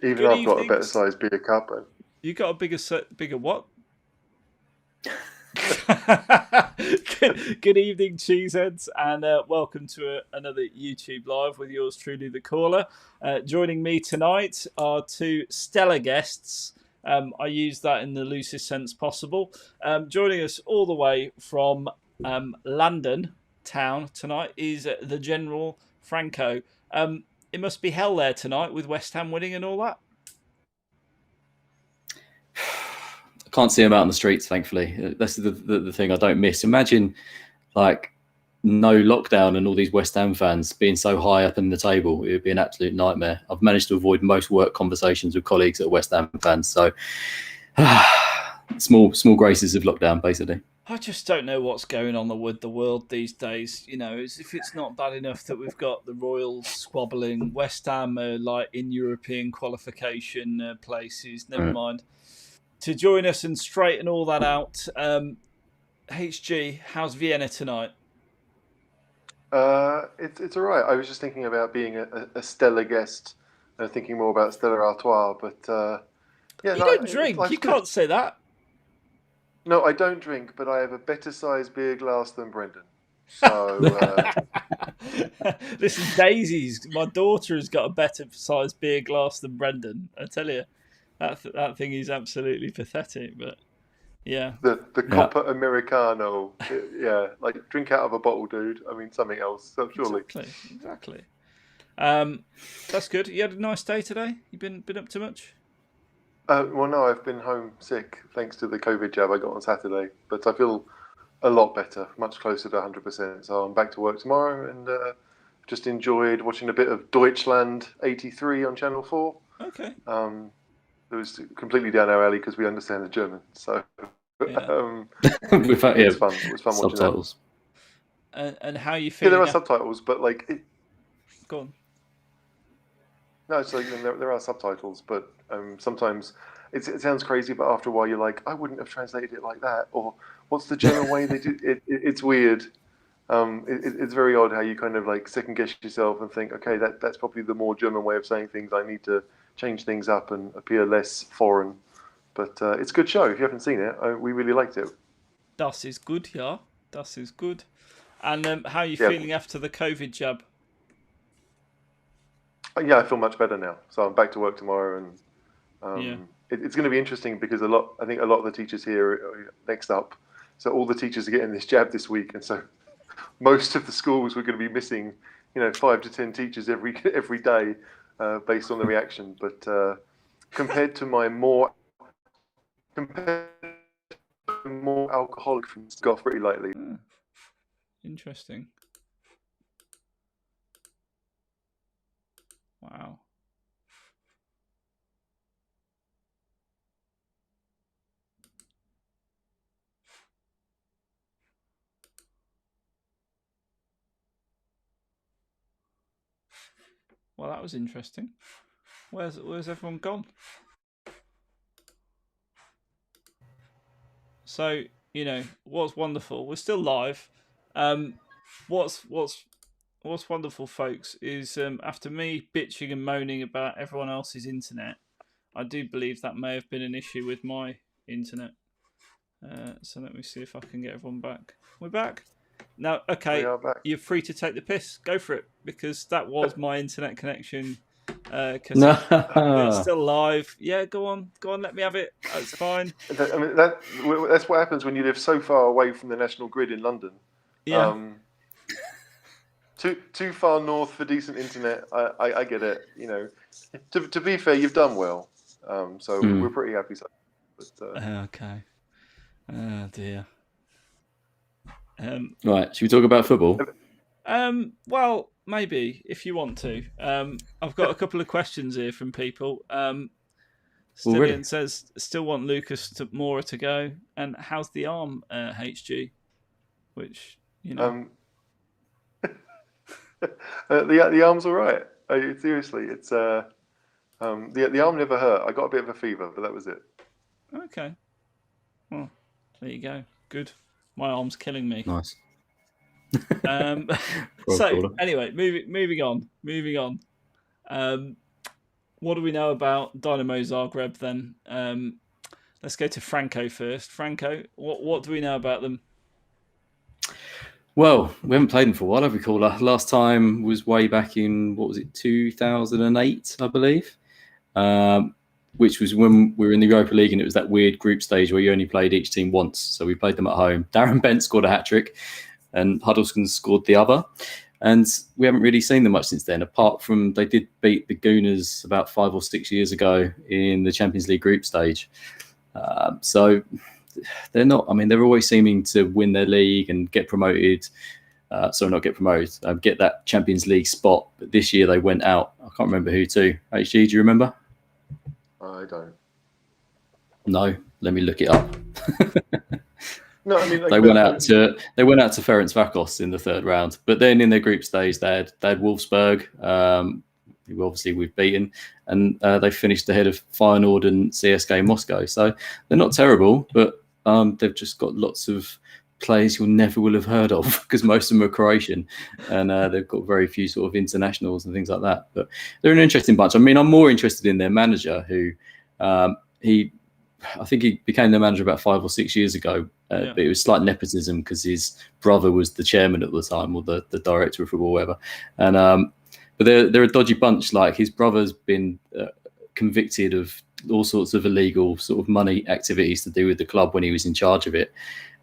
Even Good I've got a evening. better sized beer cup. You got a bigger what? Good evening, cheeseheads, and welcome to another YouTube live with yours truly, the caller. Joining me tonight are two stellar guests. I use that in the loosest sense possible. Joining us all the way from London town tonight is the General Franco. It must be hell there tonight with West Ham winning and all that. Can't see them out on the streets, thankfully. That's the thing I don't miss. Imagine like no lockdown and all these West Ham fans being so high up in the table. It would be an absolute nightmare. I've managed to avoid most work conversations with colleagues that are West Ham fans. So small graces of lockdown, basically. I just don't know what's going on with the world these days. You know, as if it's not bad enough that we've got the Royals squabbling, West Ham like in European qualification places. Never mind. To join us and straighten all that out, HG, how's Vienna tonight? It's all right. I was just thinking about being a stellar guest, thinking more about Stella Artois, but you don't drink. You can't say that. No, I don't drink, but I have a better sized beer glass than Brendan. So listen, Daisy's. My daughter has got a better sized beer glass than Brendan. I tell you, that thing is absolutely pathetic. But yeah, the Copper Americano, yeah, like drink out of a bottle, dude. I mean, something else. So surely, exactly. That's good. You had a nice day today. You been up to much? Well, no, I've been home sick thanks to the COVID jab I got on Saturday, but I feel a lot better, much closer to 100%. So I'm back to work tomorrow, and just enjoyed watching a bit of Deutschland '83 on Channel 4. Okay. It was completely down our alley because we understand the German, so yeah. it was fun. It was fun subtitles. Watching that. And how are you feeling? Yeah, there are subtitles, but like, go on. No, so there are subtitles, but sometimes it sounds crazy, but after a while you're like, I wouldn't have translated it like that, or what's the German way they do it? It's weird. It's very odd how you kind of like second guess yourself and think, okay, that's probably the more German way of saying things. I need to change things up and appear less foreign. But it's a good show. If you haven't seen it, we really liked it. Das ist good, yeah. Das ist good. And how are you feeling after the COVID jab? Yeah, I feel much better now. So I'm back to work tomorrow, and it's going to be interesting because I think a lot of the teachers here are next up. So all the teachers are getting this jab this week, and so most of the schools we're going to be missing, 5 to 10 teachers every day, based on the reaction. But compared to my more alcoholic friends, go off pretty lightly. Interesting. Wow. Well, that was interesting. Where's everyone gone? So, what's wonderful, we're still live. What's wonderful, folks, is after me bitching and moaning about everyone else's internet, I do believe that may have been an issue with my internet. So let me see if I can get everyone back. We're back. Now, okay, you're free to take the piss. Go for it, because that was my internet connection. It's still live. Yeah, go on, let me have it. That's fine. I mean, that's what happens when you live so far away from the national grid in London. Yeah. Too far north for decent internet. I get it. To be fair, you've done well. So we're pretty happy. Okay. Oh dear. Right, should we talk about football? Well, maybe if you want to. I've got a couple of questions here from people. Stillian says, still want Lucas Moura to go. And how's the arm, HG? Which, the arm's all right. Seriously, it's the arm never hurt. I got a bit of a fever, but that was it. Okay. Well, there you go. Good. My arm's killing me. Nice. So anyway, moving on. What do we know about Dinamo Zagreb then? Let's go to Franco first. Franco, what do we know about them? Well, we haven't played them for a while, have we, Caller? Last time was way back in, 2008, I believe, which was when we were in the Europa League, and it was that weird group stage where you only played each team once. So we played them at home. Darren Bent scored a hat-trick, and Huddleston scored the other. And we haven't really seen them much since then, apart from they did beat the Gooners about 5 or 6 years ago in the Champions League group stage. So they're not, they're always seeming to win their league and get promoted. Not get promoted, get that Champions League spot. But this year they went out. I can't remember who to. HG, do you remember? I don't. No, let me look it up. No, they went out to Ferencváros in the third round. But then in their group stage, they had Wolfsburg, who obviously we've beaten, and they finished ahead of Feyenoord and CSKA Moscow. So they're not terrible, but they've just got lots of players you'll never will have heard of because most of them are Croatian, and they've got very few sort of internationals and things like that. But they're an interesting bunch. I'm more interested in their manager, who I think he became their manager about 5 or 6 years ago, but it was slight nepotism because his brother was the chairman at the time, or the director of football, or whatever. And but they're a dodgy bunch. Like, his brother's been convicted of all sorts of illegal sort of money activities to do with the club when he was in charge of it.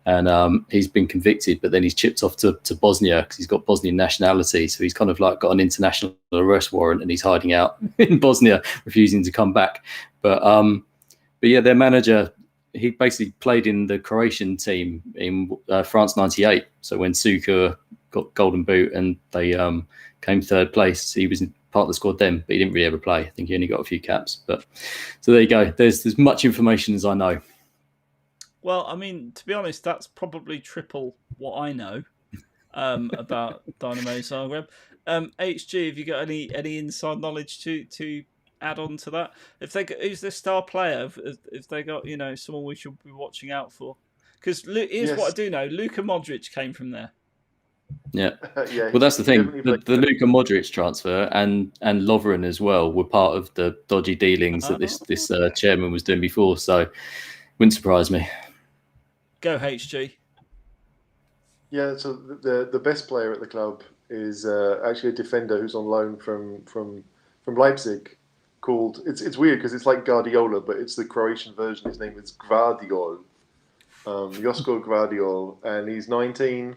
And he's been convicted, but then he's chipped off to Bosnia because he's got Bosnian nationality. So he's kind of like got an international arrest warrant, and he's hiding out in Bosnia, refusing to come back. But yeah, their manager, he basically played in the Croatian team in France '98. So when Suker got Golden Boot and they came third place, he was part of the squad then, but he didn't really ever play. I think he only got a few caps. But so there you go. There's as much information as I know. Well, to be honest, that's probably triple what I know about Dinamo Zagreb. HG, have you got any inside knowledge to add on to that? Who's their star player? If they got someone we should be watching out for? Because here's what I do know: Luka Modric came from there. Yeah. Well, that's the thing. The Luka Modric transfer and Lovren as well were part of the dodgy dealings that this chairman was doing before. So wouldn't surprise me. Go HG. Yeah, so the best player at the club is actually a defender who's on loan from Leipzig. It's weird because it's like Guardiola, but it's the Croatian version. His name is Gvardiol, Josko Gvardiol, and he's 19.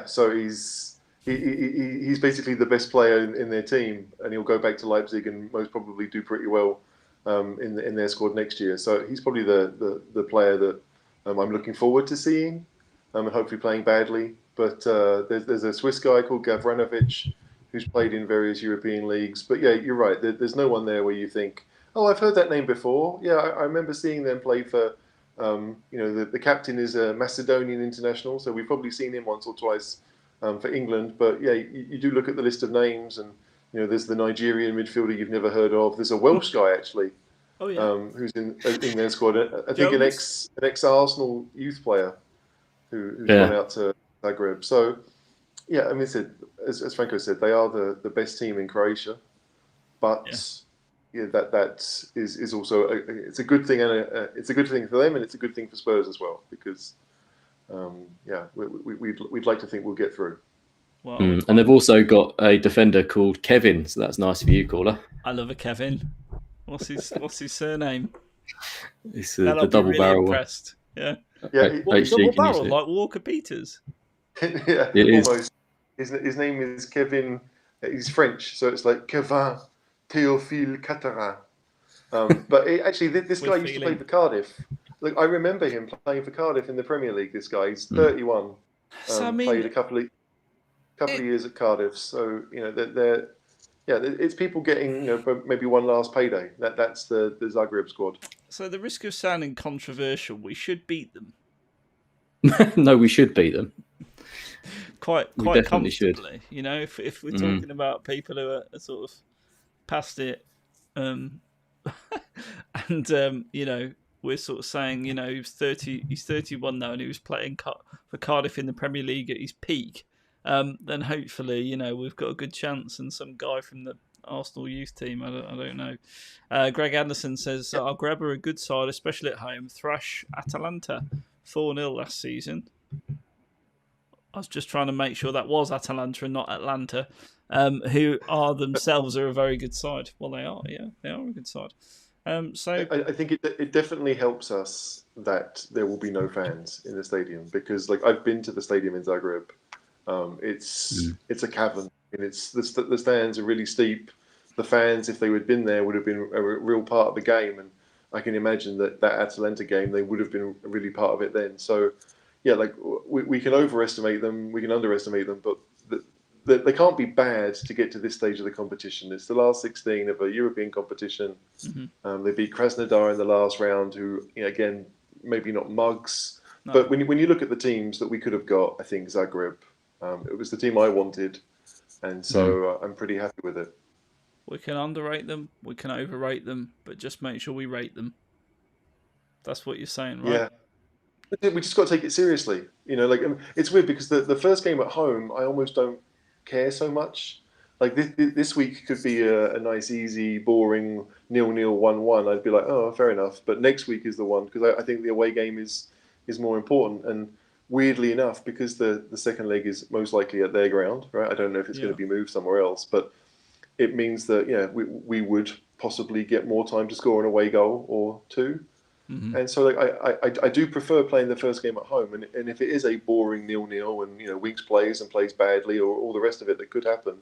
So he's basically the best player in their team, and he'll go back to Leipzig and most probably do pretty well in their squad next year. So he's probably the player that I'm looking forward to seeing, and hopefully playing badly. But there's a Swiss guy called Gavranovic who's played in various European leagues. But yeah, you're right. There's no one there where you think, oh, I've heard that name before. Yeah, I remember seeing them play for. The captain is a Macedonian international, so we've probably seen him once or twice for England. But yeah, you do look at the list of names, and there's the Nigerian midfielder you've never heard of. There's a Welsh guy actually, who's in their squad. I think an ex-Arsenal youth player who's gone out to Zagreb. So yeah, as Franco said, they are the best team in Croatia, but. Yeah, that is also it's a good thing, and it's a good thing for them, and it's a good thing for Spurs as well, because we'd like to think we'll get through. Well, and they've also got a defender called Kevin, so that's nice for you, Caller. I love a Kevin. What's his surname? It's the double barrel. Impressed. Yeah. Double barrel like Walker Peters. Yeah, it almost. His name is Kevin. He's French, so it's like Kevin Théophile Catarin. But actually, this guy used to play for Cardiff. Look, I remember him playing for Cardiff in the Premier League. This guy, he's 31. Played a couple of years at Cardiff. So it's people getting maybe one last payday. That's the Zagreb squad. So the risk of sounding controversial, we should beat them. No, we should beat them. Quite definitely comfortably. Should. If we're talking about people who are sort of past it, and we're sort of saying he's 31 now, and he was playing for Cardiff in the Premier League at his peak, then hopefully we've got a good chance, and some guy from the Arsenal youth team. I don't know. Greg Anderson says our Grab are a good side, especially at home. Thrash Atalanta 4-0 last season. I was just trying to make sure that was Atalanta and not Atlanta, who are themselves a very good side. Well, they are. Yeah, they are a good side. So I think it definitely helps us that there will be no fans in the stadium, because like I've been to the stadium in Zagreb. It's a cavern, and it's the stands are really steep. The fans, if they had been there, would have been a real part of the game, and I can imagine that Atalanta game, they would have been really part of it then. So yeah, like we can overestimate them, we can underestimate them, but they can't be bad to get to this stage of the competition. It's the last 16 of a European competition. They beat Krasnodar in the last round, who, again, maybe not mugs. No. But when you look at the teams that we could have got, I think Zagreb, it was the team I wanted. And so I'm pretty happy with it. We can underrate them, we can overrate them, but just make sure we rate them. That's what you're saying, right? Yeah. We just got to take it seriously. It's weird because the first game at home, I almost don't care so much. Like this week could be a nice, easy, boring 0-0, 1-1. I'd be like, oh, fair enough. But next week is the one, because I think the away game is more important. And weirdly enough, because the second leg is most likely at their ground, right? I don't know if it's going to be moved somewhere else, but it means that we would possibly get more time to score an away goal or two. And so I do prefer playing the first game at home. And if it is a boring 0-0 and Winks plays badly, or all the rest of it that could happen,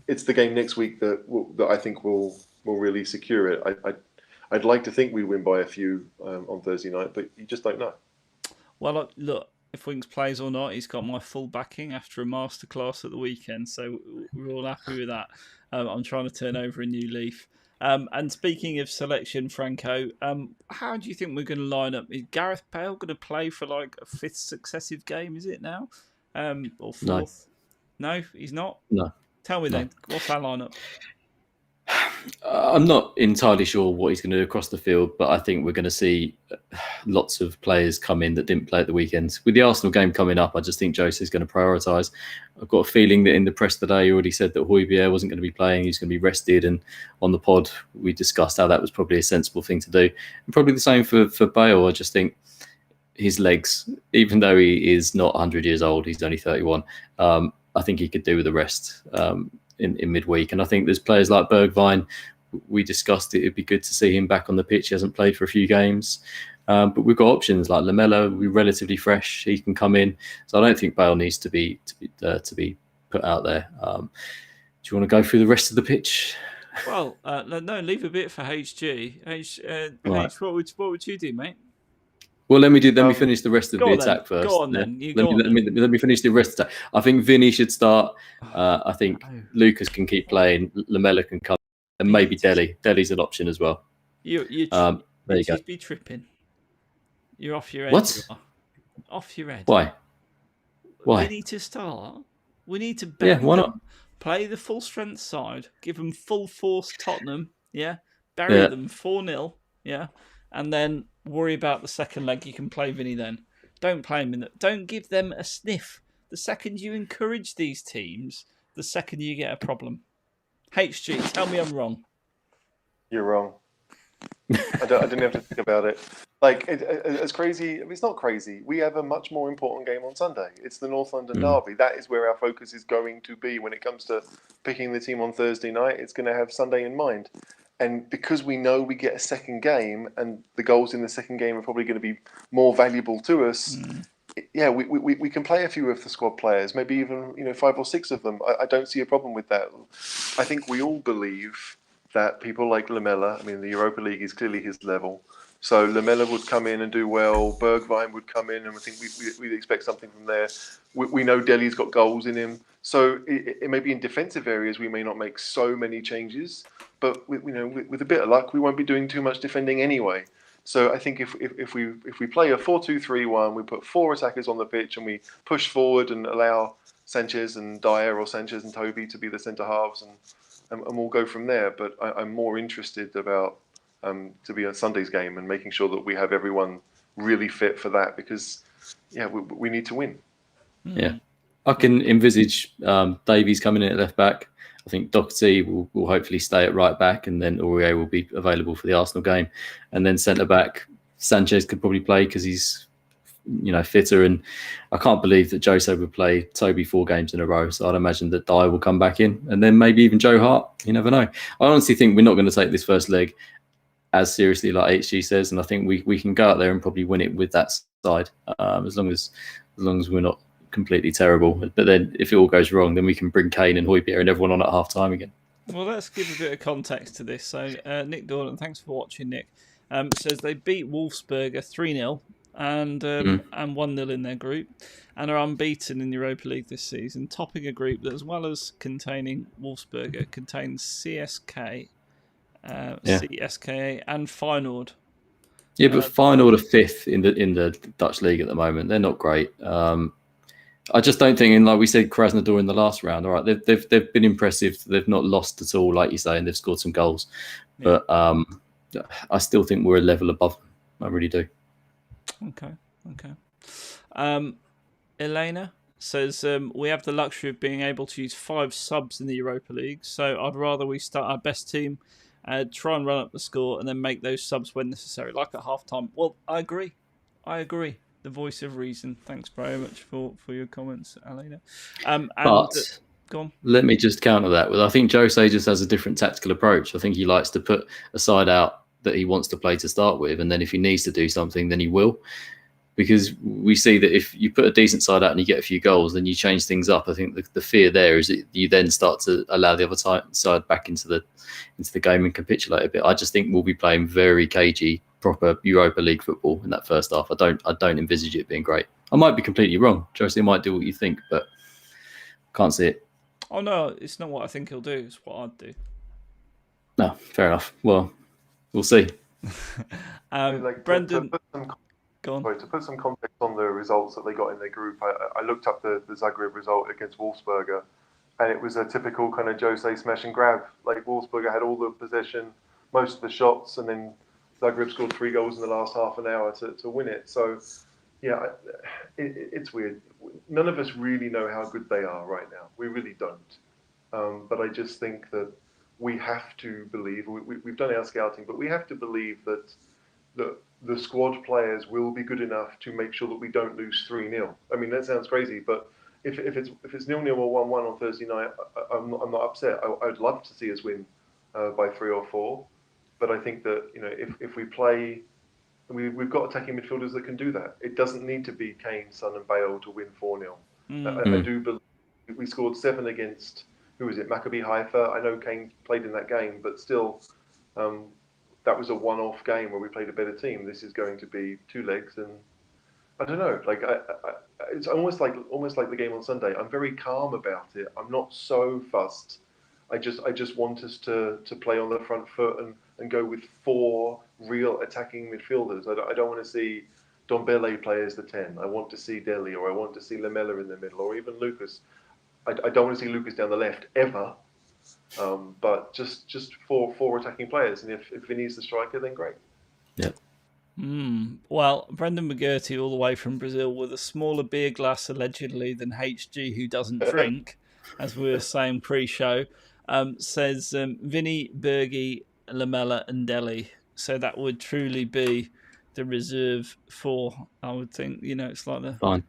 it's the game next week that I think will really secure it. I'd like to think we win by a few on Thursday night, but you just don't know. Well, look, if Winks plays or not, he's got my full backing after a masterclass at the weekend, so we're all happy with that. I'm trying to turn over a new leaf. And speaking of selection, Franco, how do you think we're going to line up? Is Gareth Bale going to play for like a fifth successive game, is it now? Or fourth? No, he's not? No. Tell me then, what's our lineup? I'm not entirely sure what he's going to do across the field, but I think we're going to see lots of players come in that didn't play at the weekend. With the Arsenal game coming up, I just think Jose's going to prioritise. I've got a feeling that in the press today, he already said that Højbjerg wasn't going to be playing. He's going to be rested. And on the pod, we discussed how that was probably a sensible thing to do. And probably the same for Bale. I just think his legs, even though he is not 100 years old, he's only 31, I think he could do with the rest in midweek. And I think there's players like Bergwijn. We discussed it'd be good to see him back on the pitch. He hasn't played for a few games. But we've got options like Lamela. We're relatively fresh. He can come in. So I don't think Bale needs to be put out there. Do you want to go through the rest of the pitch? Well, no, leave a bit for HG. Right. H, what would you do, mate? Well, let me finish the rest of the attack first. Go on then. Let me finish the rest of the attack. I think Vinny should start. I think Lucas can keep playing. Lamela can come, and maybe Dele. Dele's an option as well. There you go. Be tripping. You're off your head. What? Off your head. Why? We need to start. We need to bury why them. not? Play the full strength side. Give them full force Tottenham. Yeah. Bury them 4-0. Yeah. And then worry about the second leg. You can play Vinny then. Don't play him don't give them a sniff. The second you encourage these teams, the second you get a problem. HG, tell me I'm wrong. You're wrong. I didn't have to think about it. Like, it's crazy. It's not crazy. We have a much more important game on Sunday. It's the North London Derby. That is where our focus is going to be when it comes to picking the team on Thursday night. It's going to have Sunday in mind. And because we know we get a second game, and the goals in the second game are probably going to be more valuable to us, we can play a few of the squad players, maybe even 5 or 6 of them. I don't see a problem with that. I think we all believe that people like Lamela, the Europa League is clearly his level. So Lamela would come in and do well. Bergwijn would come in, and I think we'd expect something from there. We know Dele's got goals in him. So it may be in defensive areas we may not make so many changes, but with a bit of luck, we won't be doing too much defending anyway. So I think if we play a 4-2-3-1, we put 4 attackers on the pitch and we push forward and allow Sanchez and Dyer, or Sanchez and Toby, to be the centre halves, and we'll go from there. But I'm more interested about to be a Sunday's game and making sure that we have everyone really fit for that, because we need to win. Yeah, I can envisage Davies coming in at left back. I think Doherty will hopefully stay at right back, and then Aurier will be available for the Arsenal game, and then centre back Sanchez could probably play because he's fitter, and I can't believe that Jose would play Toby 4 games in a row. So I'd imagine that Dyer will come back in, and then maybe even Joe Hart. You never know. I honestly think we're not going to take this first leg as seriously like HG says, and I think we can go out there and probably win it with that side, as long as we're not completely terrible. But then if it all goes wrong, then we can bring Kane and Højbjerg and everyone on at half time again. Well, let's give a bit of context to this. So Nick Dornan, thanks for watching, Nick, says they beat Wolfsburger 3-0 and 1-0 in their group, and are unbeaten in the Europa League this season, topping a group that, as well as containing Wolfsburger, contains CSK, CSKA, and Feyenoord. Yeah, but Feyenoord are 5th in the Dutch league at the moment. They're not great. I just don't think, and like we said, Krasnodar in the last round. All right, they've been impressive. They've not lost at all, like you say, and they've scored some goals. Yeah. But I still think we're a level above them. I really do. Okay. Elena says we have the luxury of being able to use 5 subs in the Europa League, so I'd rather we start our best team, try and run up the score, and then make those subs when necessary, like at half-time. Well, I agree. The voice of reason. Thanks very much for your comments, Elena. But go on. Let me just counter that with, I think Jose just has a different tactical approach. I think he likes to put a side out that he wants to play to start with, and then if he needs to do something, then he will. Because we see that if you put a decent side out and you get a few goals, then you change things up. I think the fear there is that you then start to allow the other side back into the game and capitulate a bit. I just think we'll be playing very cagey, proper Europa League football in that first half. I don't envisage it being great. I might be completely wrong. Jose might do what you think, but can't see it. Oh no, it's not what I think he'll do. It's what I'd do. No, fair enough. Well, we'll see. Brendan. To put some context on the results that they got in their group, I looked up the Zagreb result against Wolfsburger, and it was a typical kind of Jose smash and grab. Like Wolfsburger had all the possession, most of the shots, and then Zagreb scored 3 goals in the last half an hour to win it. So, yeah, it's weird. None of us really know how good they are right now. We really don't. But I just think that we have to believe, we've done our scouting, but we have to believe that the squad players will be good enough to make sure that we don't lose 3-0. I mean, that sounds crazy, but if it's 0-0 or 1-1 on Thursday night, I'm not upset. I'd love to see us win by 3 or 4, but I think that if we play, we've got attacking midfielders that can do that. It doesn't need to be Kane, Son, and Bale to win 4-0. I do believe we scored 7 against Maccabi Haifa. I know Kane played in that game, but still. That was a one-off game where we played a better team. This is going to be 2 legs, and I don't know. Like it's almost like the game on Sunday. I'm very calm about it. I'm not so fussed. I just want us to play on the front foot and go with 4 real attacking midfielders. I don't want to see Dombele play as the 10. I want to see Dele, or I want to see Lamela in the middle, or even Lucas. I don't want to see Lucas down the left ever. But just 4 attacking players, and if Vinny's the striker, then great. Yeah. Well, Brendan McGurty, all the way from Brazil, with a smaller beer glass allegedly than HG, who doesn't drink, as we were saying pre-show, says Vinny, Bergie, Lamela, and Dele. So that would truly be the reserve 4. I would think. It's like the fine.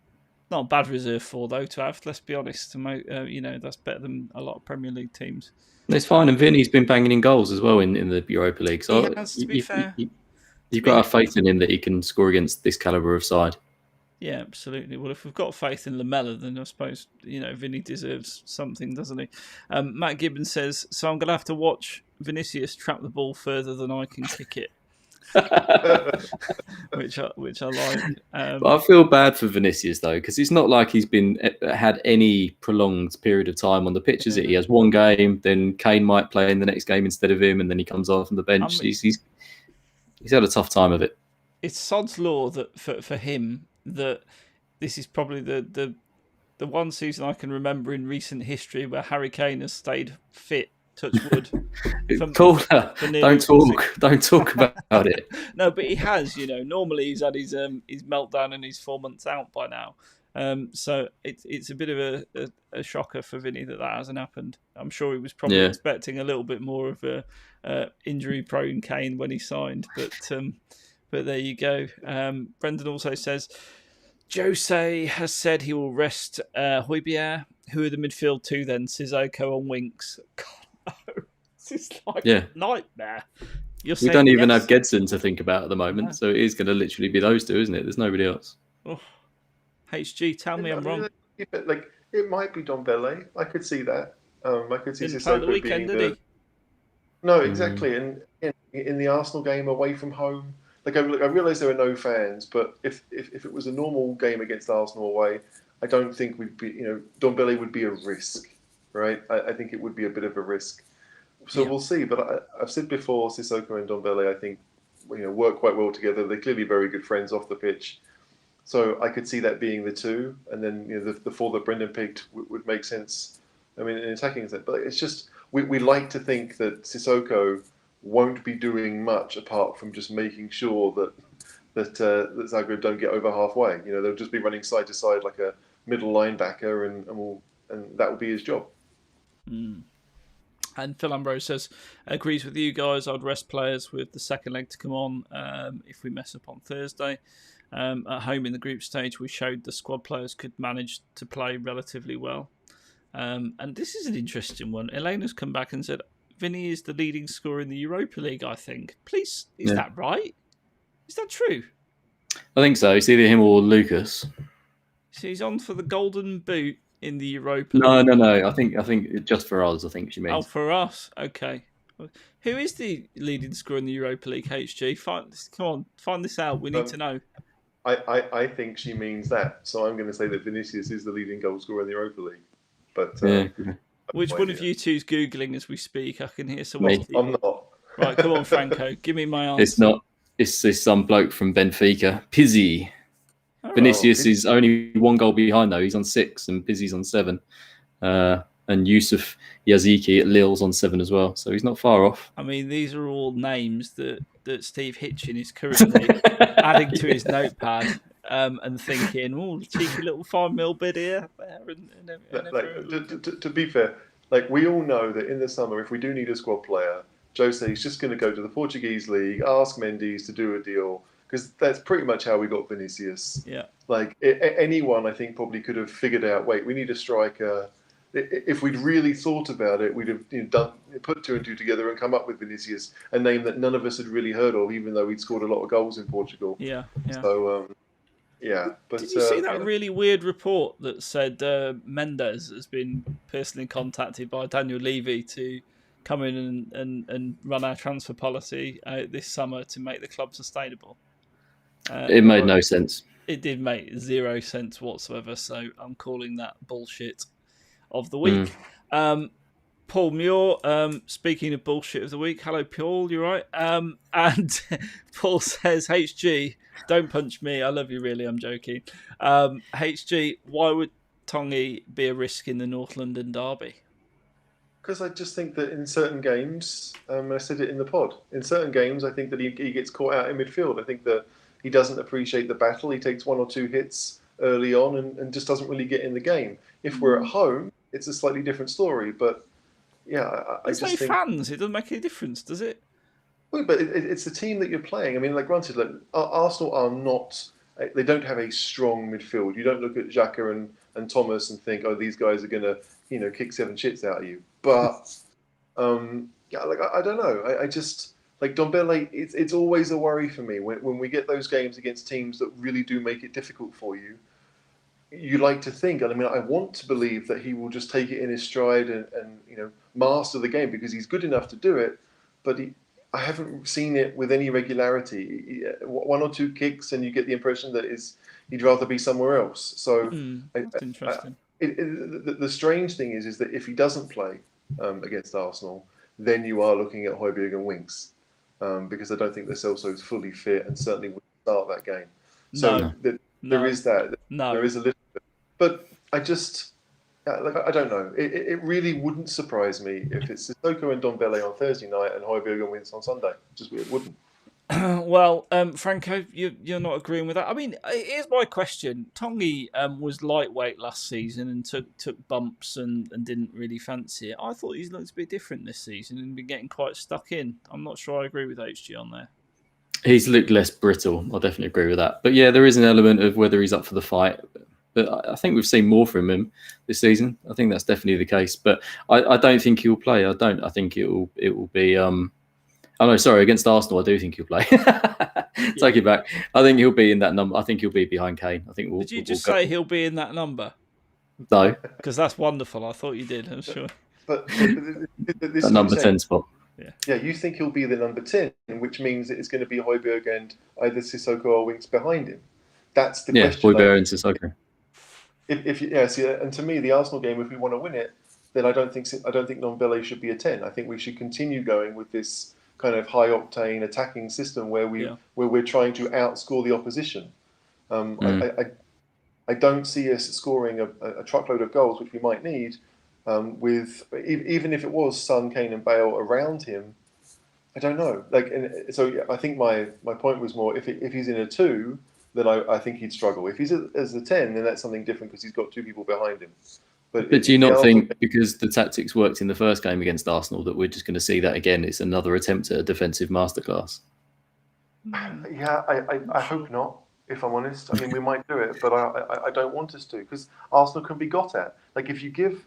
Not a bad reserve 4 though to have. Let's be honest. That's better than a lot of Premier League teams. It's fine, and Vinny's been banging in goals as well in the Europa League. So he has, to be fair. You've got to have faith in him that he can score against this calibre of side. Yeah, absolutely. Well, if we've got faith in Lamela, then I suppose Vinny deserves something, doesn't he? Matt Gibbons says, so I'm going to have to watch Vinicius trap the ball further than I can kick it. which I like. But I feel bad for Vinicius though, because it's not like he's had any prolonged period of time on the pitch, is it? He has 1 game, then Kane might play in the next game instead of him, and then he comes off on the bench. He's had a tough time of it. It's sod's law that for him that this is probably the one season I can remember in recent history where Harry Kane has stayed fit. Touch wood. Paula, don't talk about it. No, but he has. Normally he's had his meltdown and he's 4 months out by now. So it's a bit of a shocker for Vinny that hasn't happened. I'm sure he was probably expecting a little bit more of a injury-prone Kane when he signed, but there you go. Brendan also says Jose has said he will rest Højbjerg. Who are the midfield two then? Sissoko and Winks. God, no. This is like a nightmare. We don't even have Gedson to think about at the moment, so it is going to literally be those two, isn't it? There's nobody else. Oh. HG, tell me I'm wrong. Like it might be Dombele. I could see that. I could see Didn't play the weekend, did he? No, exactly. And in the Arsenal game away from home, like I realise there are no fans, but if it was a normal game against Arsenal away, I don't think we'd be. Dombele would be a risk, right? I think it would be a bit of a risk. So we'll see. But I've said before, Sissoko and Dombele, I think, work quite well together. They're clearly very good friends off the pitch. So I could see that being the two, and then the four that Brendan picked would make sense. I mean, in attacking sense, but it's just we like to think that Sissoko won't be doing much apart from just making sure that Zagreb don't get over halfway. They'll just be running side to side like a middle linebacker, and that will be his job. Mm. And Phil Ambrose says, agrees with you guys. I'd rest players with the second leg to come on if we mess up on Thursday. At home in the group stage, we showed the squad players could manage to play relatively well. And this is an interesting one. Elena's come back and said, Vinny is the leading scorer in the Europa League, I think. Please, is that right? Is that true? I think so. It's either him or Lucas. So he's on for the Golden Boot in the Europa League. No. I think just for us, I think she means. Oh, for us? Okay. Who is the leading scorer in the Europa League, HG? Come on, find this out. We need to know. I think she means that. So I'm going to say that Vinicius is the leading goal scorer in the Europa League. But which one of you two is Googling as we speak? I can hear someone. I'm not. Right, come on, Franco. Give me my answer. It's not. It's some bloke from Benfica. Pizzi. Vinicius is only one goal behind, though. He's on 6 and Pizzi's on 7. And Yusuf Yaziki at Lille's on 7 as well. So he's not far off. I mean, these are all names that Steve Hitchin is currently adding to his notepad and thinking, oh, cheeky little 5 mil bid here. To be fair, we all know that in the summer, if we do need a squad player, Jose is just going to go to the Portuguese league, ask Mendes to do a deal, because that's pretty much how we got Vinicius. Yeah. Anyone, I think, probably could have figured out, wait, we need a striker. If we'd really thought about it, we'd have put 2 and 2 together and come up with Vinicius, a name that none of us had really heard of, even though he'd scored a lot of goals in Portugal. Yeah. So, But did you see that really weird report that said Mendes has been personally contacted by Daniel Levy to come in and run our transfer policy this summer to make the club sustainable? It made no sense. It did make 0 sense whatsoever. So I'm calling that bullshit of the week. Paul Muir, speaking of bullshit of the week, hello Paul, you right? And Paul says, HG, don't punch me, I love you really, I'm joking. HG, why would Tongi be a risk in the North London derby? Because I just think that in certain games, I said it in the pod, in certain games I think that he gets caught out in midfield. I think that he doesn't appreciate the battle, he takes 1 or 2 hits early on and just doesn't really get in the game. If we're at home, it's a slightly different story, but I just think... There's no fans, it doesn't make any difference, does it? Well, but it's the team that you're playing. I mean, granted, Arsenal are not... They don't have a strong midfield. You don't look at Xhaka and Thomas and think, oh, these guys are going to, kick 7 shits out of you. But, I don't know. I just... Dombele, it's always a worry for me when we get those games against teams that really do make it difficult for you. You like to think, and I want to believe that he will just take it in his stride and master the game because he's good enough to do it. But I haven't seen it with any regularity. 1 or 2 kicks, and you get the impression that he'd rather be somewhere else. So that's interesting. The strange thing is that if he doesn't play against Arsenal, then you are looking at Højbjerg and Winks because I don't think they're Celso is fully fit and certainly wouldn't start that game. So there is that. There is a little bit, but I just I don't know. It really wouldn't surprise me if it's Sissoko and Dombele on Thursday night and Højbjerg and Winks on Sunday. It wouldn't. Well, Franco, you're not agreeing with that. I mean, here's my question: Tongi was lightweight last season and took bumps and didn't really fancy it. I thought he's looked a bit different this season and been getting quite stuck in. I'm not sure I agree with HG on there. He's looked less brittle. I definitely agree with that. But yeah, there is an element of whether he's up for the fight. But I think we've seen more from him this season. I think that's definitely the case. But I don't think he'll play. I don't. I think it will be. Oh no, sorry. Against Arsenal, I do think he'll play. Take it back. I think he'll be in that number. I think he'll be behind Kane. I think Did you just say he'll be in that number? No, because that's wonderful. I thought you did. I'm sure. But this that number 10 spot. Yeah, you think he'll be the number 10, which means it's going to be Højbjerg and either Sissoko or Winks behind him. That's the question. Højbjerg and Sissoko. And to me, the Arsenal game, if we want to win it, then I don't think Ndombele should be a 10. I think we should continue going with this kind of high octane attacking system where we're trying to outscore the opposition. I don't see us scoring a truckload of goals, which we might need. With even if it was Son, Kane, and Bale around him, I don't know. So I think my point was more if he's in a 2, then I think he'd struggle. If he's as a 10, then that's something different because he's got 2 people behind him. But do you not think because the tactics worked in the first game against Arsenal that we're just going to see that again? It's another attempt at a defensive masterclass. Yeah, I hope not. If I'm honest, I mean we might do it, but I don't want us to because Arsenal can be got at. Like if you give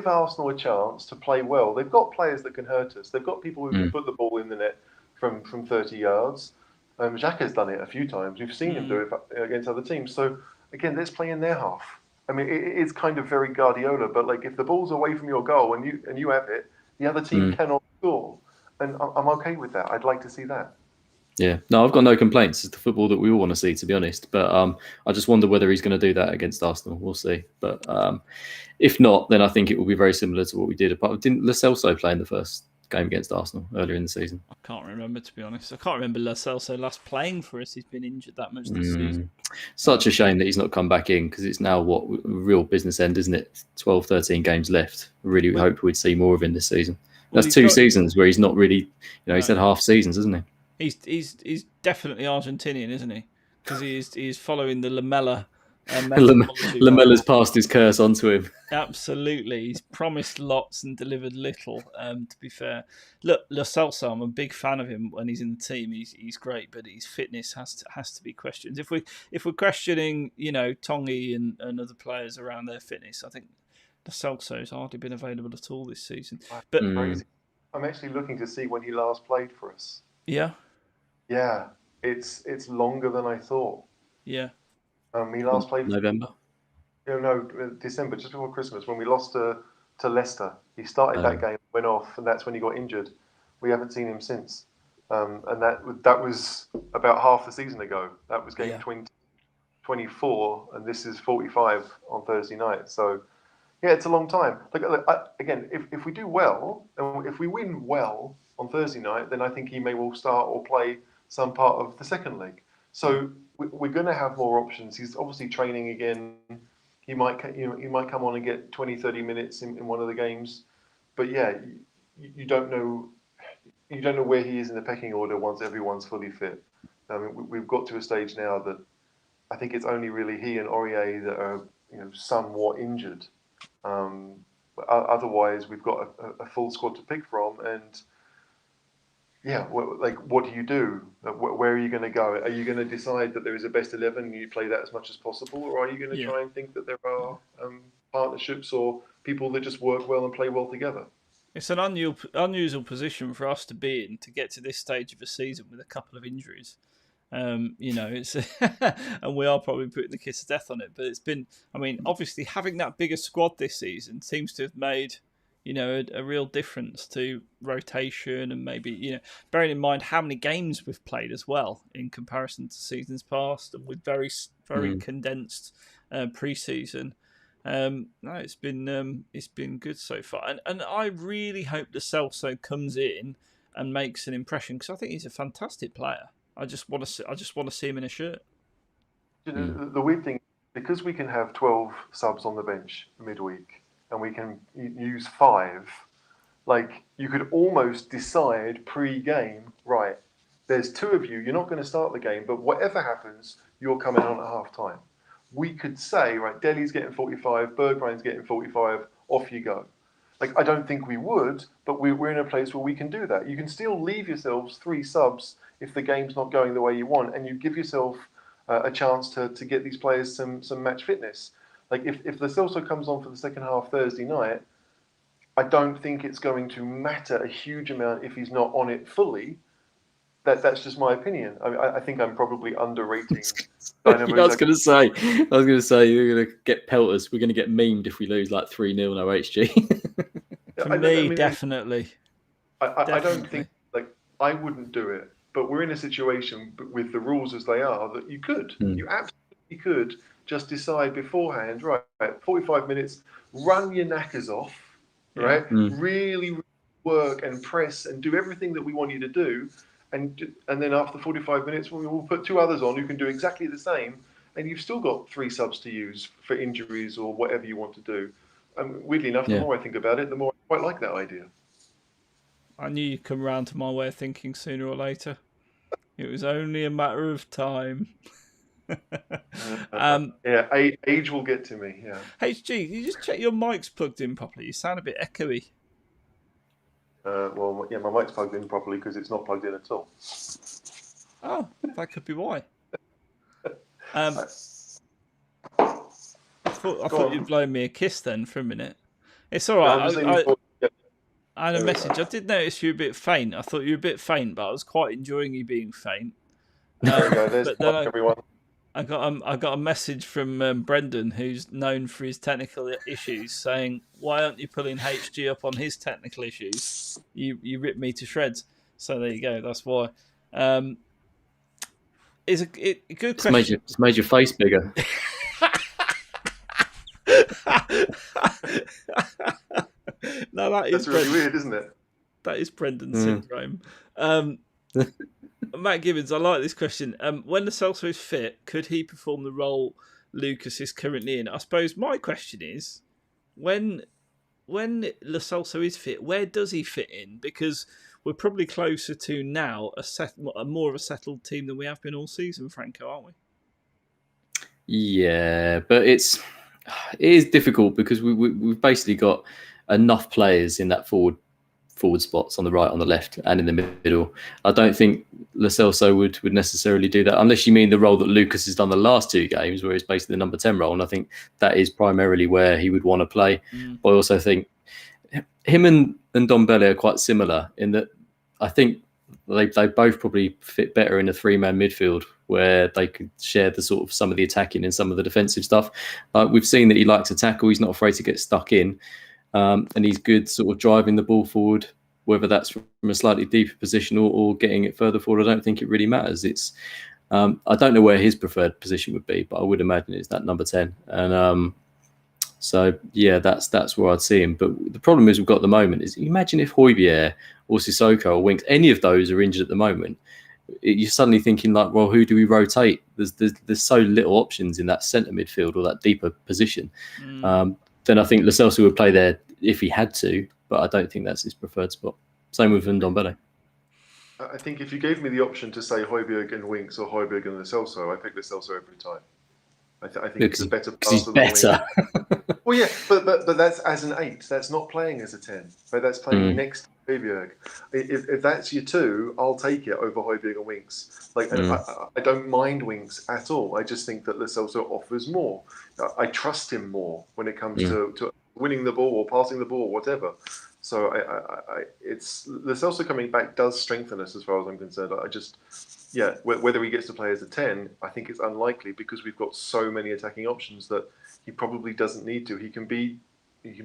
Arsenal a chance to play well, they've got players that can hurt us. They've got people who can put the ball in the net from 30 yards. Xhaka's done it a few times. We've seen him do it against other teams. So again, let's play in their half. I mean, it's kind of very Guardiola, but like if the ball's away from your goal and you have it, the other team cannot score, and I'm okay with that. I'd like to see that. Yeah, no, I've got no complaints. It's the football that we all want to see, to be honest. But I just wonder whether he's going to do that against Arsenal. We'll see. But if not, then I think it will be very similar to what we did. Didn't Lo Celso play in the first game against Arsenal earlier in the season? I can't remember, to be honest. I can't remember Lo Celso last playing for us. He's been injured that much this season. Such a shame that he's not come back in because it's now real business end, isn't it? 12, 13 games left. I really hoped we'd see more of him this season. That's 2 seasons where he's not really, he's had half seasons, hasn't he? He's definitely Argentinian, isn't he? Because he's following the Lamella. Lamella's passed his curse onto him. Absolutely, he's promised lots and delivered little. To be fair, look, Lo Celso, I'm a big fan of him when he's in the team. He's great, but his fitness has to be questioned. If we're questioning, Tongi and other players around their fitness, I think Lo Celso's hardly been available at all this season. But I'm actually looking to see when he last played for us. Yeah. Yeah, it's longer than I thought. Yeah. He last played November. December, just before Christmas, when we lost to Leicester. He started that game, went off, and that's when he got injured. We haven't seen him since, and that was about half the season ago. That was game 24, and this is 45 on Thursday night. So, yeah, it's a long time. Again, if we do well, and if we win well on Thursday night, then I think he may well start or play some part of the second leg. So we're going to have more options. He's obviously training again. He might come on and get 20, 30 minutes in one of the games. But yeah, you don't know where he is in the pecking order once everyone's fully fit. I mean, we've got to a stage now that I think it's only really he and Aurier that are somewhat injured. But otherwise, we've got a full squad to pick from, and yeah, what do you do? Where are you going to go? Are you going to decide that there is a best 11 and you play that as much as possible, or are you going to try and think that there are partnerships or people that just work well and play well together? It's an unusual position for us to be in to get to this stage of a season with a couple of injuries. It's and we are probably putting the kiss of death on it. But it's been, obviously having that bigger squad this season seems to have made a real difference to rotation and maybe, bearing in mind how many games we've played as well in comparison to seasons past and with very, very condensed pre-season. No, it's been good so far. And I really hope Lo Celso comes in and makes an impression because I think he's a fantastic player. I just want to see him in a shirt. The weird thing, because we can have 12 subs on the bench midweek, and we can use 5, like you could almost decide pre-game, right, there's two of you. You're not going to start the game, but whatever happens, you're coming on at half time. We could say, right, Delhi's getting 45, Bergwijn's getting 45, off you go. Like, I don't think we would, but we're in a place where we can do that. You can still leave yourselves 3 subs if the game's not going the way you want, and you give yourself a chance to get these players some match fitness. Like, if Lo Celso comes on for the second half Thursday night, I don't think it's going to matter a huge amount if he's not on it fully. That's just my opinion. I think I'm probably underrating Dynamo I was going to say, you're going to get pelters. We're going to get memed if we lose like 3-0 no HG. For me, definitely. I don't think, like, I wouldn't do it, but we're in a situation with the rules as they are that you could. You absolutely could just decide beforehand, right, 45 minutes, run your knackers off, right? Really work and press and do everything that we want you to do. And then after 45 minutes, we'll put 2 others on who can do exactly the same, and you've still got 3 subs to use for injuries or whatever you want to do. And weirdly enough, the more I think about it, the more I quite like that idea. I knew you'd come round to my way of thinking sooner or later. It was only a matter of time. Age will get to me. Yeah. HG, you just check your mic's plugged in properly. You sound a bit echoey. Well, yeah, my mic's plugged in properly because it's not plugged in at all. Oh, that could be why. I thought you'd blown me a kiss then for a minute. It's all right. I had a message. I did notice you were a bit faint. I thought you were a bit faint, but I was quite enjoying you being faint. There we go. There's everyone. I got a message from Brendan, who's known for his technical issues, saying, "Why aren't you pulling HG up on his technical issues? You ripped me to shreds." So there you go. That's why. It's a good question. It's made your face bigger. No, that's really weird, isn't it? That is Brendan syndrome. Matt Gibbons, I like this question. When Lo Celso is fit, could he perform the role Lucas is currently in? I suppose my question is, when Lo Celso is fit, where does he fit in? Because we're probably closer to now a more of a settled team than we have been all season, Franco, aren't we? Yeah, but it is difficult because we've basically got enough players in that forward spots on the right, on the left, and in the middle. I don't think Lo Celso would necessarily do that, unless you mean the role that Lucas has done the last 2 games, where it's basically the number 10 role, and I think that is primarily where he would want to play. But I also think him and Ndombele are quite similar in that I think they both probably fit better in a 3-man midfield where they could share the sort of some of the attacking and some of the defensive stuff. We've seen that he likes to tackle. He's not afraid to get stuck in. And he's good sort of driving the ball forward, whether that's from a slightly deeper position or getting it further forward. I don't think it really matters. It's I don't know where his preferred position would be, but I would imagine it's that number 10. And so, yeah, that's where I'd see him. But the problem is we've got at the moment is, imagine if Højbjerg or Sissoko or Winks, any of those are injured at the moment. You're suddenly thinking like, well, who do we rotate? There's so little options in that centre midfield or that deeper position. Then I think Lo Celso would play there if he had to, but I don't think that's his preferred spot. Same with Ndombele. I think if you gave me the option to say Højbjerg and Winks or Højbjerg and Lo Celso, I pick Lo Celso every time. I think it's a better pass than better. Well, yeah, but that's as an 8. That's not playing as a 10. But that's playing next to Højbjerg. If that's your 2, I'll take it over Højbjerg and Winks. I don't mind Winks at all. I just think that Lo Celso offers more. I trust him more when it comes to winning the ball or passing the ball, or whatever. So it's Lo Celso coming back does strengthen us as far as I'm concerned. Whether he gets to play as a 10, I think it's unlikely because we've got so many attacking options that he probably doesn't need to. He can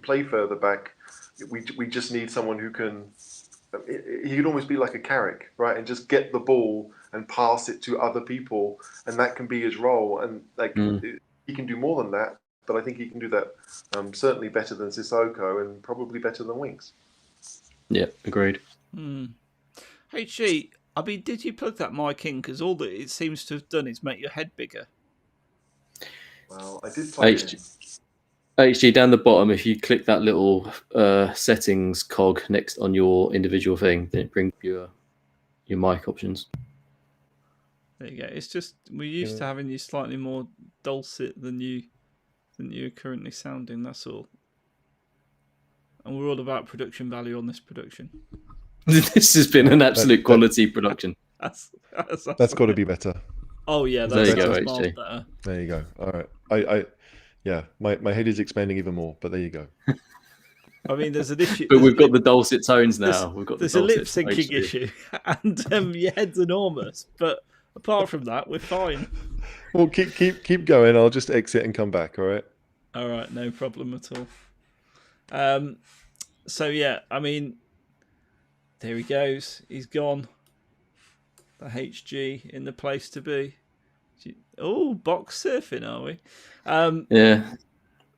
play further back. We just need someone who can. He could almost be like a Carrick, right, and just get the ball and pass it to other people, and that can be his role. And he can do more than that, but I think he can do that certainly better than Sissoko and probably better than Winks. Yeah, agreed. HG, I mean, did you plug that mic in? Because all that it seems to have done is make your head bigger. Well, I did plug it in. HG, down the bottom, if you click that little settings cog next on your individual thing, then it brings your mic options. There you go. It's just we're used to having you slightly more dulcet than you're currently sounding. That's all. And we're all about production value on this production. This has been an absolute quality production. That's got to be better. Oh yeah, There you go, that's HG. miles better. There you go. All right. My head is expanding even more, but there you go. I mean, there's an issue. But we've got the dulcet tones now. There's a lip syncing issue, and your head's enormous. But apart from that, we're fine. Well, keep going. I'll just exit and come back. All right. All right, no problem at all. So yeah, I mean, there he goes. He's gone. The HG in the place to be. Oh, box surfing, are we? Yeah.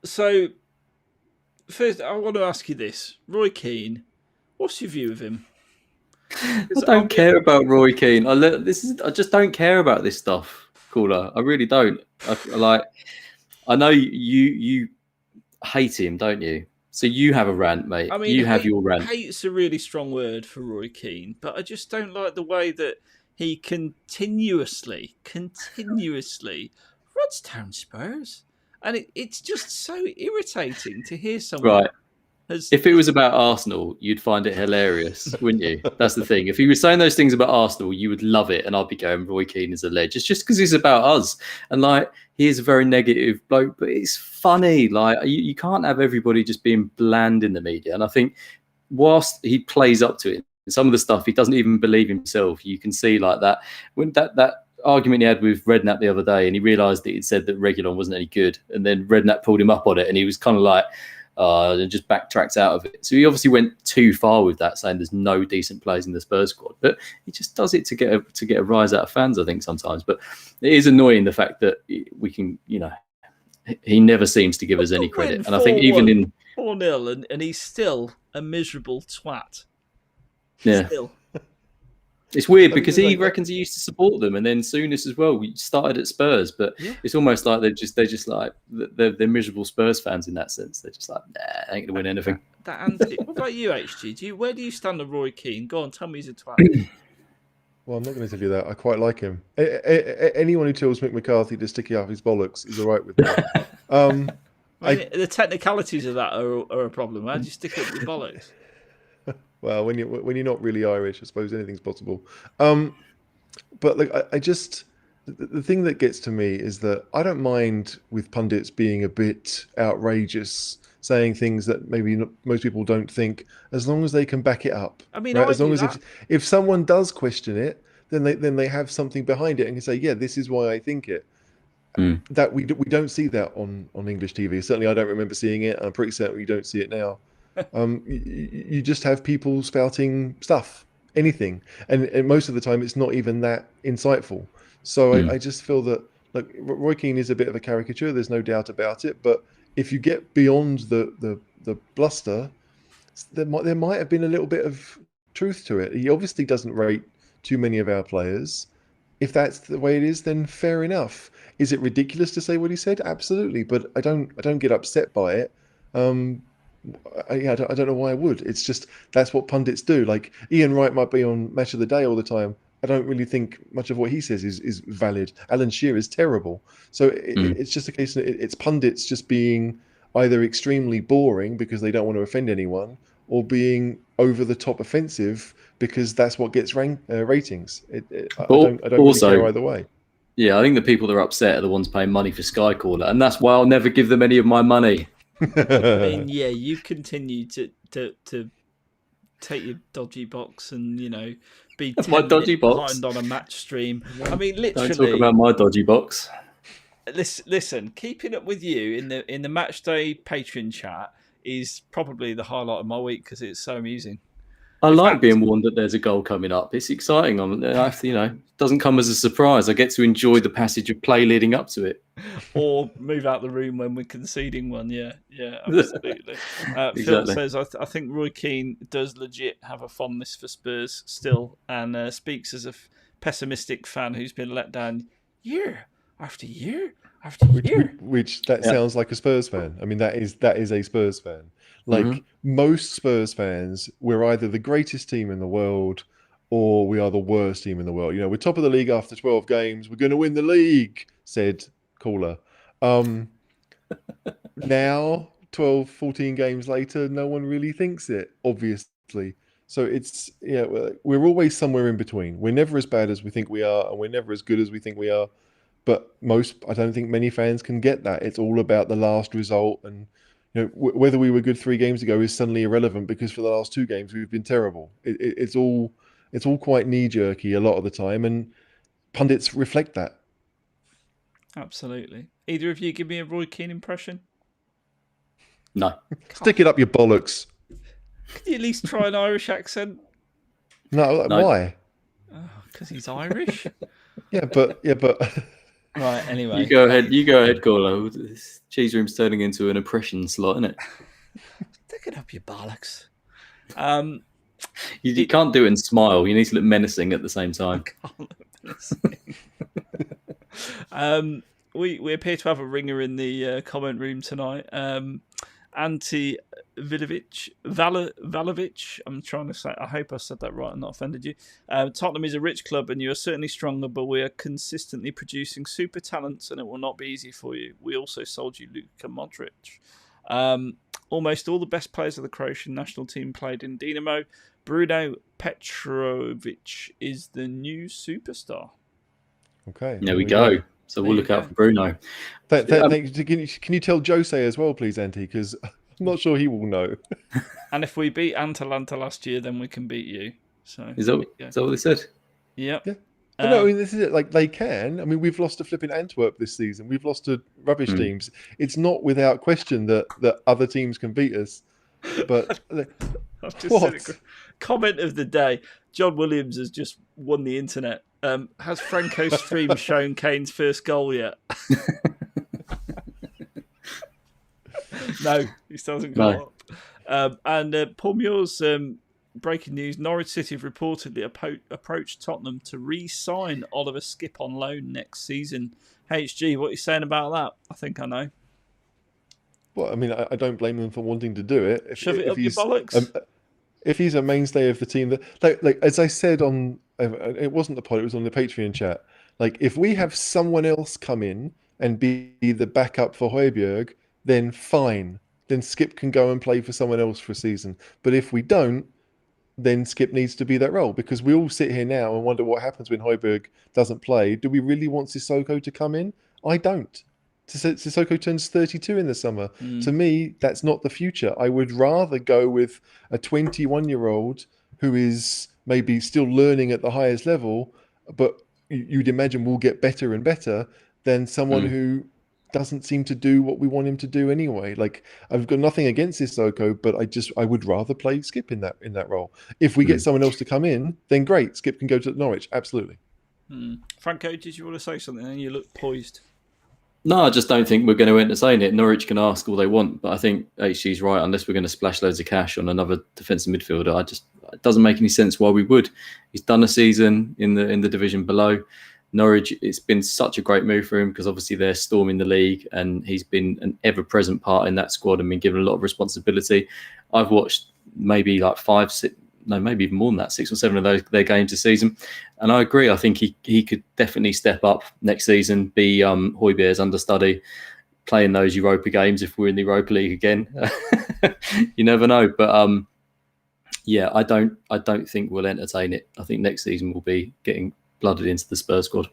So, first, I want to ask you this. Roy Keane, what's your view of him? I don't care about Roy Keane. I just don't care about this stuff, Caller. I really don't. I know you hate him, don't you? So you have a rant, mate. I mean, you have your rant. Hate's a really strong word for Roy Keane, but I just don't like the way that he continuously runs down Spurs. And it's just so irritating to hear someone. Right. If it was about Arsenal, you'd find it hilarious, wouldn't you? That's the thing. If he was saying those things about Arsenal, you would love it. And I'd be going, Roy Keane is a legend. It's just because he's about us. And like, he is a very negative bloke, but it's funny. Like, you can't have everybody just being bland in the media. And I think whilst he plays up to it, some of the stuff he doesn't even believe himself. You can see like that when that argument he had with Redknapp the other day, and he realised that he'd said that Reguilon wasn't any good, and then Redknapp pulled him up on it, and he was kind of like, and just backtracked out of it. So he obviously went too far with that, saying there's no decent players in the Spurs squad. But he just does it to get a rise out of fans, I think, sometimes. But it is annoying the fact that we can, he never seems to give us any credit. And I think even in 4-0, and he's still a miserable twat. Yeah. Still. It's weird because he reckons he used to support them, and then Souness as well. We started at Spurs, but it's almost like they're just like they're miserable Spurs fans in that sense. They're just like, nah, ain't gonna win anything. What about you, HG? Where do you stand on Roy Keane? Go on, tell me he's a twat. Well, I'm not going to tell you that. I quite like him. Anyone who tells Mick McCarthy to stick it up his bollocks is all right with me. The technicalities of that are a problem. How do you stick up your bollocks? Well, when you're not really Irish, I suppose anything's possible. But like, I just the thing that gets to me is that I don't mind with pundits being a bit outrageous, saying things that maybe most people don't think, as long as they can back it up. I mean, right? As long as if someone does question it, then they have something behind it and can say, yeah, this is why I think it. That we don't see that on English TV. Certainly, I don't remember seeing it. I'm pretty certain we don't see it now. You just have people spouting stuff, anything, and most of the time it's not even that insightful. So I just feel that Roy Keane is a bit of a caricature. There's no doubt about it. But if you get beyond the bluster, there might have been a little bit of truth to it. He obviously doesn't rate too many of our players. If that's the way it is, then fair enough. Is it ridiculous to say what he said? Absolutely, but I don't get upset by it. I don't know why I would. It's just that's what pundits do. Like Ian Wright might be on Match of the Day all the time. I don't really think much of what he says is valid. Alan Shearer is terrible. So it's just a case of it's pundits just being either extremely boring because they don't want to offend anyone, or being over the top offensive because that's what gets ratings. I don't really care either way. Yeah, I think the people that are upset are the ones paying money for Sky Caller, and that's why I'll never give them any of my money. I mean, yeah, you continue to take your dodgy box and be 10 my dodgy box behind on a match stream. I mean, literally. Don't talk about my dodgy box. Listen, keeping up with you in the match day Patreon chat is probably the highlight of my week because it's so amusing. I like being warned that there's a goal coming up. It's exciting. It doesn't come as a surprise. I get to enjoy the passage of play leading up to it. Or move out the room when we're conceding one. Yeah, absolutely. Exactly. Phil says, I think Roy Keane does legit have a fondness for Spurs still, and speaks as a pessimistic fan who's been let down year after year after year. Which sounds like a Spurs fan. I mean, that is a Spurs fan. Like most Spurs fans, we're either the greatest team in the world, or we are the worst team in the world. We're top of the league after 12 games. We're going to win the league, said caller. Now, 12, 14 games later, no one really thinks it, obviously. So it's, we're always somewhere in between. We're never as bad as we think we are, and we're never as good as we think we are. But I don't think many fans can get that. It's all about the last result, and whether we were good 3 games ago is suddenly irrelevant because for the last 2 games we've been terrible. It's all quite knee jerky a lot of the time, and pundits reflect that. Absolutely. Either of you give me a Roy Keane impression? No. Stick it up your bollocks. Can you at least try an Irish accent? No. Why? Because he's Irish. Yeah, but Right. Anyway, You go ahead, caller. This cheese room's turning into an oppression slot, isn't it? stick it up your bollocks. You can't do it and smile. You need to look menacing at the same time. We appear to have a ringer in the comment room tonight. Ante Valovich. I'm trying to say. I hope I said that right and not offended you. Tottenham is a rich club, and you are certainly stronger, but we are consistently producing super talents, and it will not be easy for you. We also sold you Luka Modric. Almost all the best players of the Croatian national team played in Dinamo. Bruno Petrovic is the new superstar. Okay. There we go. So we'll look out for Bruno. Can you tell Jose as well, please, Antti? Because I'm not sure he will know. And if we beat Atalanta last year, then we can beat you. So Is that what they said? Yep. Yeah. No, I mean, this is it. Like, they can. I mean, we've lost to flipping Antwerp this season. We've lost to rubbish teams. It's not without question that other teams can beat us. But I've just seen a comment of the day. John Williams has just won the internet. Has Franco's stream shown Kane's first goal yet? No, he still hasn't got up. And Paul Muir's breaking news: Norwich City have reportedly approached Tottenham to re-sign Oliver Skipp on loan next season. HG, what are you saying about that? I think I know. Well, I mean, I don't blame them for wanting to do it. Shove it up your bollocks. If he's a mainstay of the team, that like as I said on, it wasn't the pod, it was on the Patreon chat. Like, if we have someone else come in and be the backup for Højbjerg, then fine. Then Skipp can go and play for someone else for a season. But if we don't, then Skipp needs to be that role, because we all sit here now and wonder what happens when Højbjerg doesn't play. Do we really want Sissoko to come in? I don't. Sissoko turns 32 in the summer. To me, that's not the future. I would rather go with a 21-year-old who is maybe still learning at the highest level, but you'd imagine will get better and better, than someone who doesn't seem to do what we want him to do anyway. Like, I've got nothing against Sissoko, but I would rather play Skipp in that role. If we get someone else to come in, then great. Skipp can go to Norwich. Absolutely. Franco, did you want to say something? You look poised. No, I just don't think we're going to entertain it. Norwich can ask all they want, but I think HG's right. Unless we're going to splash loads of cash on another defensive midfielder, it doesn't make any sense why we would. He's done a season in the division below. Norwich, it's been such a great move for him because obviously they're storming the league, and he's been an ever-present part in that squad and been given a lot of responsibility. I've watched maybe like 5, 6, no, maybe even more than that, 6 or 7 of their games this season. And I agree. I think he could definitely step up next season, be Højbjerg's understudy, playing those Europa games if we're in the Europa League again. You never know. But yeah, I don't think we'll entertain it. I think next season we'll be getting blooded into the Spurs squad.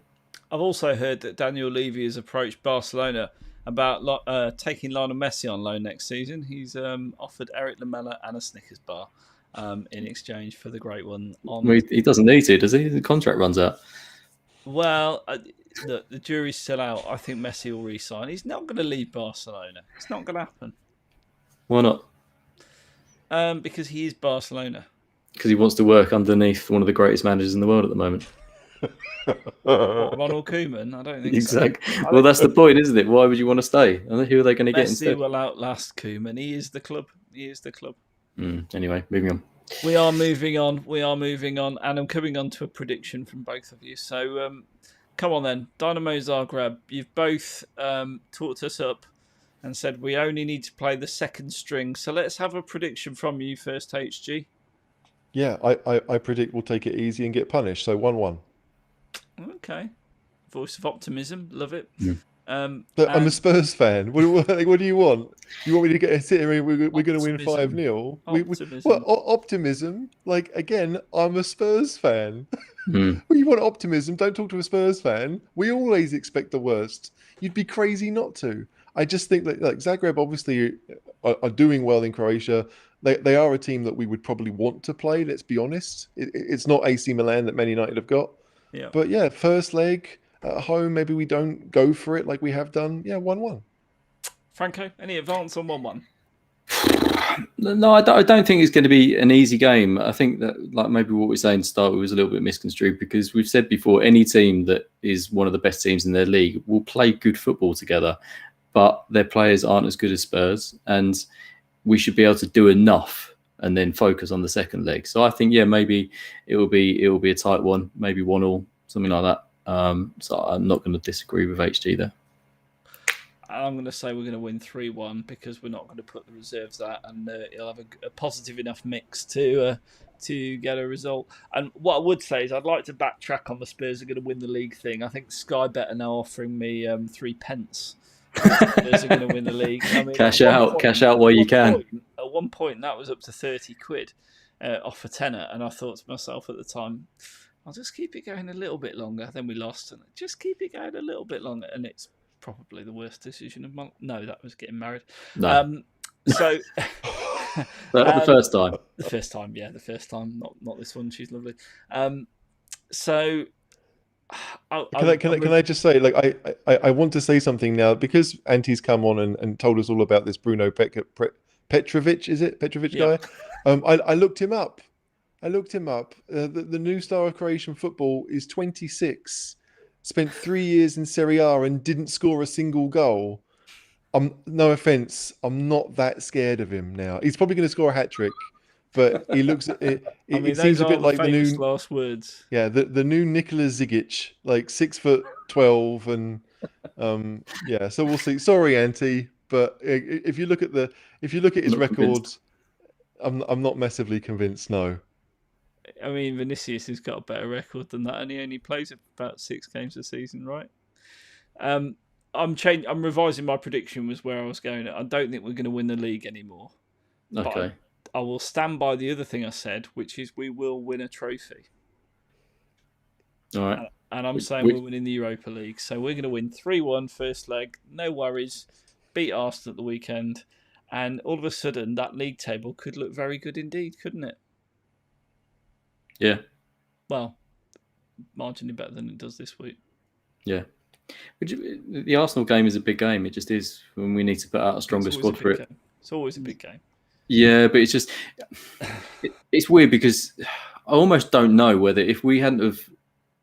I've also heard that Daniel Levy has approached Barcelona about taking Lionel Messi on loan next season. He's offered Eric Lamela and a Snickers bar in exchange for the great one. He doesn't need to, does he? The contract runs out. Well, look, the jury's still out. I think Messi will re-sign. He's not going to leave Barcelona. It's not going to happen. Why not? Because he is Barcelona. Because he wants to work underneath one of the greatest managers in the world at the moment. What, Ronald Koeman? I don't think exactly. So. Well, that's the point, isn't it? Why would you want to stay? And who are they going to get instead? Messi will outlast Koeman. He is the club. Anyway, moving on. We are moving on. And I'm coming on to a prediction from both of you. So come on then. Dinamo Zagreb, you've both talked us up and said we only need to play the second string. So let's have a prediction from you first, HG. Yeah, I predict we'll take it easy and get punished. So 1-1. Okay, voice of optimism, love it. Mm. Look, I'm a And Spurs fan. What do you want? You want me to sit here and we're going to win Optimism. 5-0? Optimism. Optimism? Like, again, I'm a Spurs fan. Mm. Well, you want optimism? Don't talk to a Spurs fan. We always expect the worst. You'd be crazy not to. I just think that like Zagreb obviously are doing well in Croatia. They are a team that we would probably want to play. Let's be honest. It's not AC Milan that Man United have got. Yeah. But yeah, first leg at home, maybe we don't go for it like we have done. Yeah, 1-1. Franco, any advance on 1-1? No, I don't think it's going to be an easy game. I think that, like maybe what we're saying to start with was a little bit misconstrued, because we've said before, any team that is one of the best teams in their league will play good football together, but their players aren't as good as Spurs, and we should be able to do enough and then focus on the second leg. So I think, yeah, maybe it will be a tight one, maybe 1-1, something like that. So I'm not going to disagree with HG there. I'm going to say we're going to win 3-1 because we're not going to put the reserves out, and he'll have a positive enough mix to get a result. And what I would say is I'd like to backtrack on the Spurs are going to win the league thing. I think Sky Bet are now offering me 3 pence. Spurs are going to win the league. I mean, Cash out while you can. At one point, that was up to 30 quid off a tenner, and I thought to myself at the time, I'll just keep it going a little bit longer. Then we lost, and just keep it going a little bit longer, and it's probably the worst decision of my... No, that was getting married. No. So the first time. The first time, yeah, the first time. Not this one. She's lovely. So Can I just say, like, I want to say something now, because Anti's come on and told us all about this Bruno Petrovic, is it? Petrovic Yeah. guy? I looked him up. The new star of Croatian football is 26. Spent 3 years in Serie A and didn't score a single goal. No offense, I'm not that scared of him now. He's probably going to score a hat trick, but he looks. It seems a bit like the new last words. Yeah, the new Nikola Zigic, like 6'12", and yeah. So we'll see. Sorry, Anti, but if you look at his Not record, convinced. I'm not massively convinced. No. I mean, Vinicius has got a better record than that, and he only plays about 6 games a season, right? I'm revising my prediction. Was where I was going. I don't think we're going to win the league anymore. Okay. I will stand by the other thing I said, which is we will win a trophy. All right. And I'm saying we're winning the Europa League. So we're going to win 3-1 first leg. No worries. Beat Arsenal at the weekend. And all of a sudden, that league table could look very good indeed, couldn't it? Yeah. Well, marginally better than it does this week. Yeah. The Arsenal game is a big game. It just is, when we need to put out a stronger squad for it. Game. It's always a big game. Yeah, but it's just... it's weird because I almost don't know whether, if we hadn't have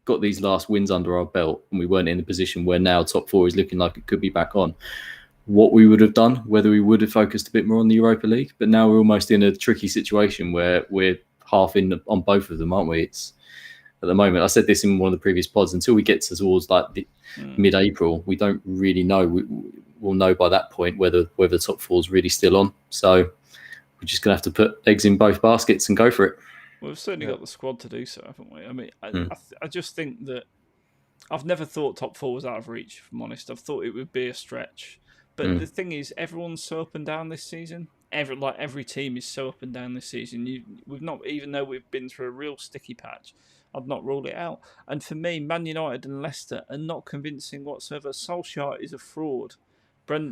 got these last wins under our belt and we weren't in the position where now top 4 is looking like it could be back on, what we would have done, whether we would have focused a bit more on the Europa League. But now we're almost in a tricky situation where we're half in on both of them, aren't we? It's at the moment, I said this in one of the previous pods, until we get towards like the mid-April, we don't really know. We'll know by that point whether top 4 is really still on. So we're just going to have to put eggs in both baskets and go for it. Well, we've certainly got the squad to do so, haven't we? I mean, I just think that I've never thought top 4 was out of reach, if I'm honest. I've thought it would be a stretch. But the thing is, everyone's so up and down this season. Every team is so up and down this season. We've not, even though we've been through a real sticky patch, I'd not rule it out. And for me, Man United and Leicester are not convincing whatsoever. Solskjaer is a fraud.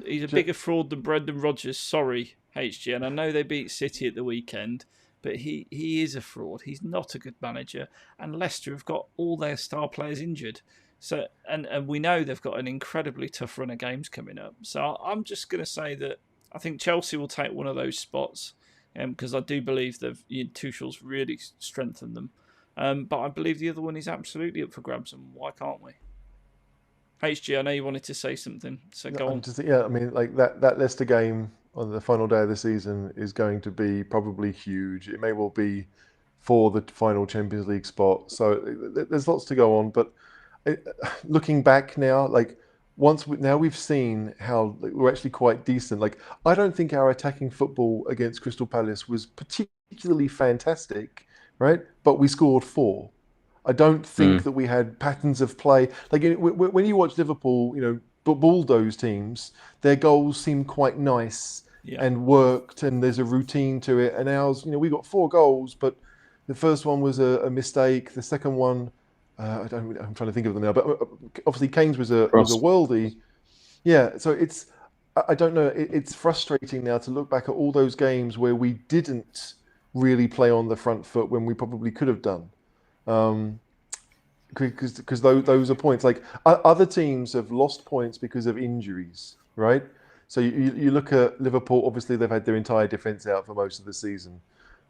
He's a bigger fraud than Brendan Rodgers. Sorry, HG. And I know they beat City at the weekend, but he is a fraud. He's not a good manager. And Leicester have got all their star players injured. So and we know they've got an incredibly tough run of games coming up. So I'm just going to say that I think Chelsea will take one of those spots, because I do believe that Tuchel's really strengthened them. But I believe the other one is absolutely up for grabs, and why can't we? HG, I know you wanted to say something, so go on. I mean, like that Leicester game on the final day of the season is going to be probably huge. It may well be for the final Champions League spot. So there's lots to go on. But looking back now, like now we've seen how we're actually quite decent. Like, I don't think our attacking football against Crystal Palace was particularly fantastic, right? But we scored 4. I don't think Mm. that we had patterns of play. Like when you watch Liverpool, bulldoze teams, their goals seem quite nice Yeah. and worked, and there's a routine to it. And ours, we got 4 goals, but the first one was a mistake. The second one, I'm trying to think of them now, but obviously Kane's was a Ross. worldie. Yeah, so I don't know. It's frustrating now to look back at all those games where we didn't really play on the front foot when we probably could have done. Because those are points. Like other teams have lost points because of injuries, right? So you look at Liverpool. Obviously, they've had their entire defense out for most of the season.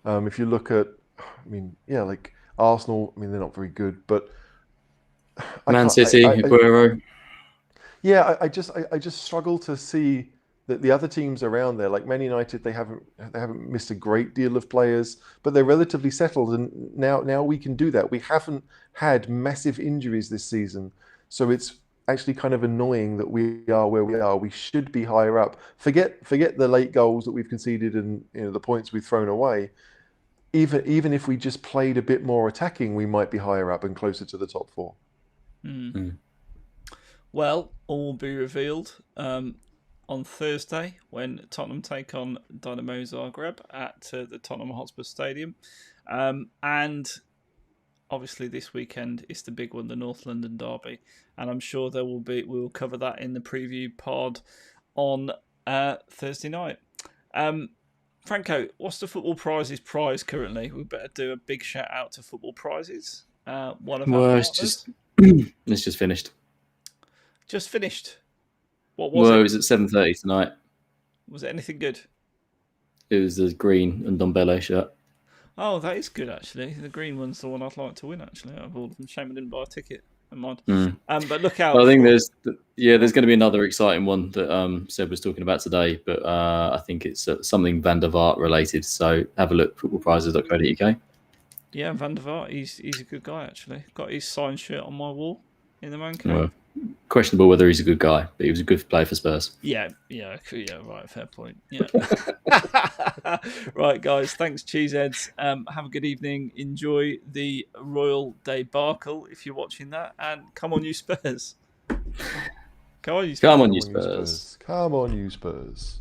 If you look at, like Arsenal. I mean, they're not very good, but I Man can't. City, Aguero. Yeah, I just struggle to see that the other teams around there, like Man United, they haven't missed a great deal of players, but they're relatively settled, and now we can do that. We haven't had massive injuries this season, so it's actually kind of annoying that we are where we are. We should be higher up. Forget the late goals that we've conceded and the points we've thrown away. Even if we just played a bit more attacking, we might be higher up and closer to the top 4. Mm. Well, all will be revealed on Thursday when Tottenham take on Dinamo Zagreb at the Tottenham Hotspur Stadium. And obviously this weekend is the big one, the North London Derby. And I'm sure we will cover that in the preview pod on Thursday night. Franco, what's the Football Prizes prize currently? We better do a big shout out to Football Prizes. One of our partners. It's just finished. Just finished. What was It it? was at 7:30 tonight. Was it anything good? It was the green and Dombele shirt. Oh, that is good actually. The green one's the one I'd like to win actually. Out of all of them, shame I didn't buy a ticket. Never mind. But look out. I think there's going to be another exciting one that Seb was talking about today, but I think it's something Van der Vaart related. So have a look, footballprizes.co.uk. Yeah, Van der Vaart, he's a good guy actually. Got his signed shirt on my wall in the man cave. Well, questionable whether he's a good guy, but he was a good player for Spurs. Yeah, right, fair point. Yeah. Right, guys, thanks, Cheeseheads. Have a good evening. Enjoy the Royal debacle if you're watching that, and come on, you Spurs. Come on, you Spurs. Come on, you Spurs. Come on, you Spurs.